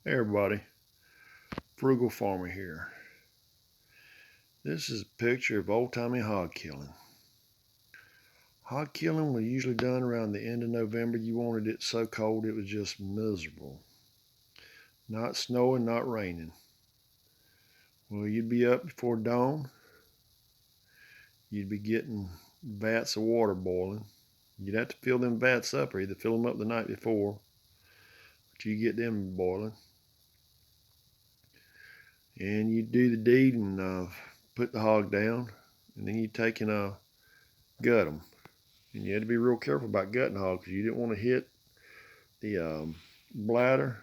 Hey everybody, Frugal Farmer here. This is a picture of old-timey hog killing. Hog killing was usually done around the end of November. You wanted it so cold it was just miserable. Not snowing, not raining. Well, you'd be up before dawn. You'd be getting vats of water boiling. You'd have to fill them vats up or either fill them up the night before, but you get them boiling. And you'd do the deed and put the hog down, and then you'd take and gut them. And you had to be real careful about gutting hogs because you didn't want to hit the bladder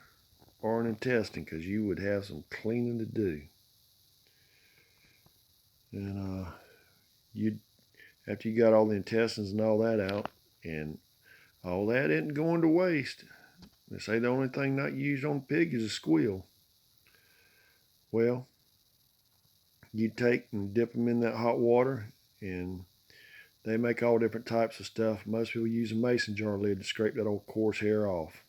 or an intestine because you would have some cleaning to do. And you after you got all the intestines and all that out, and all that isn't going to waste. They say the only thing not used on a pig is a squeal. Well, you take and dip them in that hot water, and they make all different types of stuff. Most people use a mason jar lid to scrape that old coarse hair off.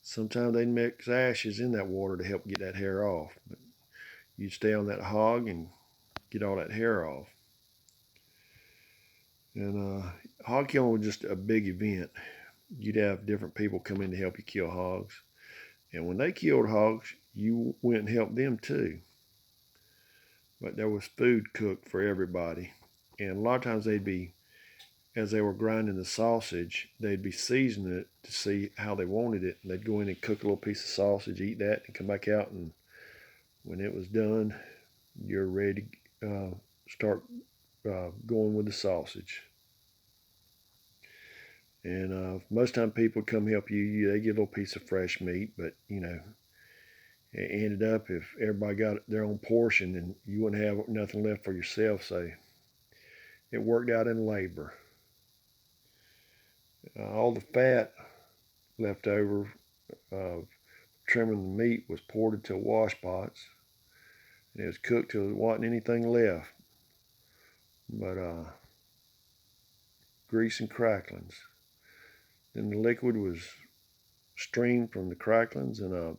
Sometimes they mix ashes in that water to help get that hair off. But you'd stay on that hog and get all that hair off. And hog killing was just a big event. You'd have different people come in to help you kill hogs. And when they killed hogs, you went and helped them too. But there was food cooked for everybody. And a lot of times they'd be, as they were grinding the sausage, they'd be seasoning it to see how they wanted it. And they'd go in and cook a little piece of sausage, eat that, and come back out. And when it was done, you're ready to start going with the sausage. And most time people come help you, they get a little piece of fresh meat, but it ended up if everybody got their own portion and you wouldn't have nothing left for yourself. So it worked out in labor. All the fat left over trimming the meat was poured into wash pots, and it was cooked till there wasn't anything left but grease and cracklings. Then the liquid was streamed from the cracklings and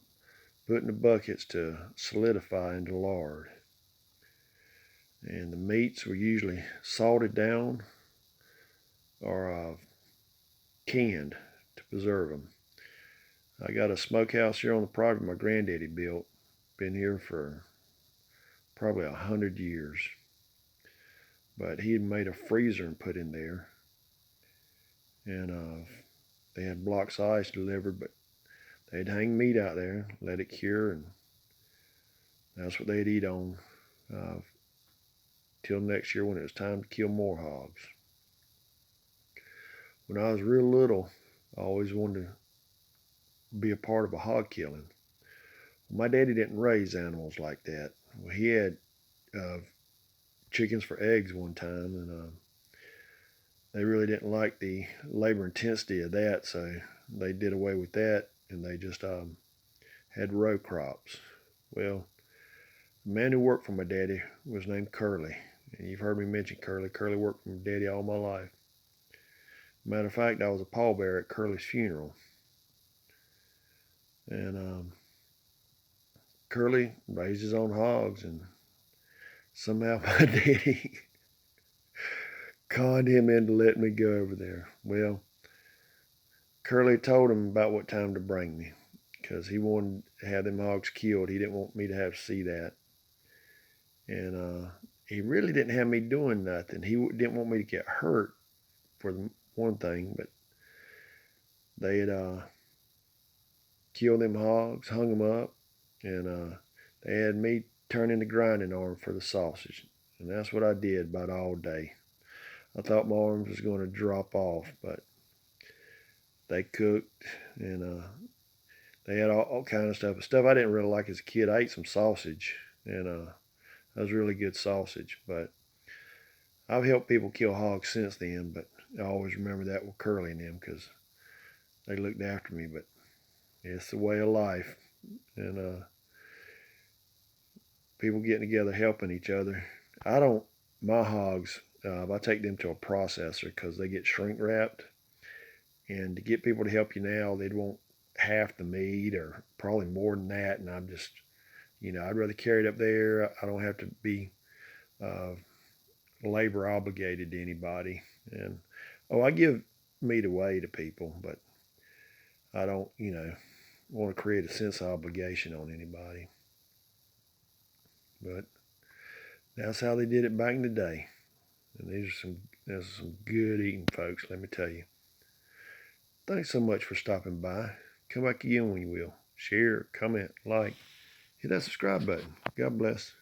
put in the buckets to solidify into lard. And the meats were usually salted down or canned to preserve them. I got a smokehouse here on the property my granddaddy built. Been here for probably 100 years. But he had made a freezer and put in there. And they had blocks of ice delivered, but they'd hang meat out there, let it cure, and that's what they'd eat on till next year when it was time to kill more hogs. When I was real little, I always wanted to be a part of a hog killing. My daddy didn't raise animals like that. Well, he had uh, chickens for eggs one time, and they really didn't like the labor intensity of that, so they did away with that, and they just had row crops. Well, the man who worked for my daddy was named Curly, and you've heard me mention Curly. Curly worked for my daddy all my life. Matter of fact, I was a pallbearer at Curly's funeral, and Curly raised his own hogs, and somehow my daddy conned him into letting me go over there. Well, Curly told him about what time to bring me because he wanted to have them hogs killed. He didn't want me to have to see that. And he really didn't have me doing nothing. He didn't want me to get hurt, for the one thing, but they had killed them hogs, hung them up, and they had me turning the grinding arm for the sausage. And that's what I did about all day. I thought my arms was going to drop off, but they cooked, and they had all kind of stuff I didn't really like as a kid. I ate some sausage, and that was really good sausage. But I've helped people kill hogs since then, but I always remember that with Curly and them because they looked after me. But it's the way of life, and people getting together, helping each other. I don't, my hogs, I take them to a processor because they get shrink wrapped. And to get people to help you now, they'd want half the meat or probably more than that, and I'm just, I'd rather carry it up there. I don't have to be uh, labor obligated to anybody. And I give meat away to people, but I don't, want to create a sense of obligation on anybody. But that's how they did it back in the day. And there's some good eating, folks, let me tell you. Thanks so much for stopping by. Come back again when you will. Share, comment, like, hit that subscribe button. God bless.